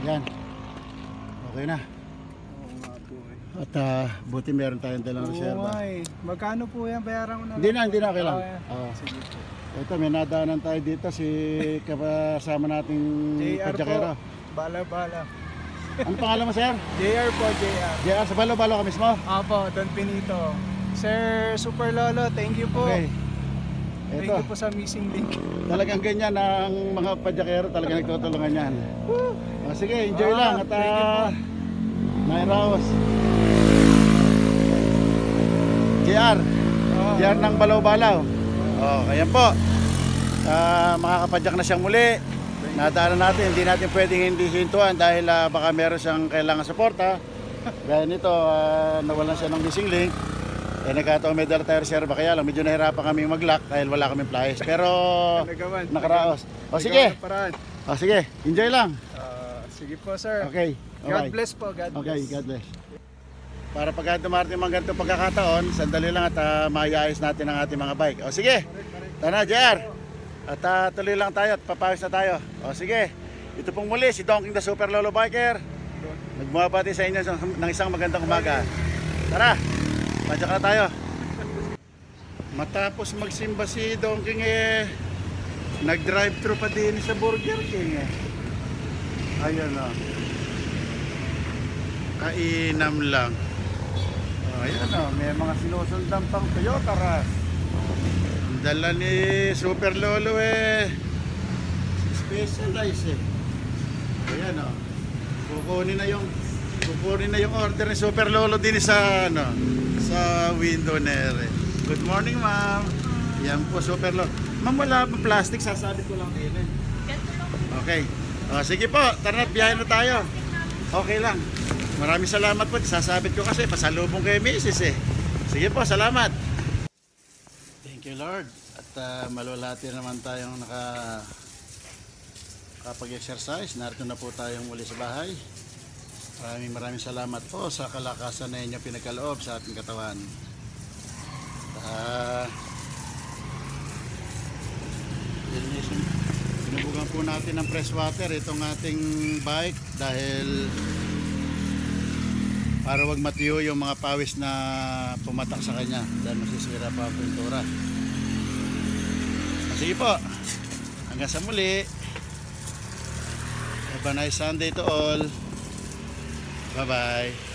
Yan. Okay na. Oo nga po eh. At buti meron tayong dalang reserva. Magkano po yan? Bayaran ko na. Hindi na, okay lang. Sige po. Ito, may nadaanan tayo dito si kasama nating JR pajakero. po. Bala. Ano pangalan mo, sir? JR po, JR. JR, sa Balo-Balo ka mismo? Apo, Don Pinito. Sir Super Lolo, thank you po. Okay. Thank Ito, you po sa missing link. talagang ganyan ang mga pajakero, talagang nagtutulungan yan. Sige, enjoy lang. At Nairaos. JR. JR ng Balaw-Balaw. Ayan po. Makakapadyak na siyang muli. Nadaanan natin, hindi natin pwedeng hindi hintuan dahil baka meron siyang kailangan suporta. Gaya nito, nawalan siya ng missing link. Nagkataon may dala tayo reserva, kaya lang medyo nahirapan kami mag-lock dahil wala kaming flyers. Pero nakaraos. Sige. Sige, enjoy lang. Sige po, sir. Okay. God bless po, God bless. Okay, God bless. Para pag dumarating mga ganitong pagkakataon, sandali lang at maayos natin ang ating mga bike. Sige, tara JR. At tuloy lang tayo at papawis na tayo. Sige, ito pong muli si Donking the Super Lolo Biker. Nagmabati sa inyo ng isang magandang umaga. Tara, padyak na tayo. Matapos magsimba si Donking nag-drive-thru pa din sa Burger King Ayun kainam lang. Ayan may mga sinusundan pang Toyota Rush. Ang dala ni Super Lolo specialized Ayan kukunin na yung order ni Super Lolo din sa sa window nere. Good morning, ma'am. Yan po Super Lolo. Ma'am, wala pang plastic, sasabit ko lang din Okay. Sige po, tara na, biyahe na tayo. Okay lang. Maraming salamat po. Sasabit ko kasi pasalubong kay Mrs. Sige po, salamat. Thank you, Lord. At malulati naman tayong nakapag-exercise. Narito na po tayong muli sa bahay. Maraming salamat po sa kalakasan na inyo pinagkaloob sa ating katawan. Sinubukan po natin ng press water itong ating bike dahil para wag matiyo yung mga pawis na pumatak sa kanya dahil masisira pa ang pintura. Sige po, hanggang sa muli. Have a nice Sunday to all. Bye bye.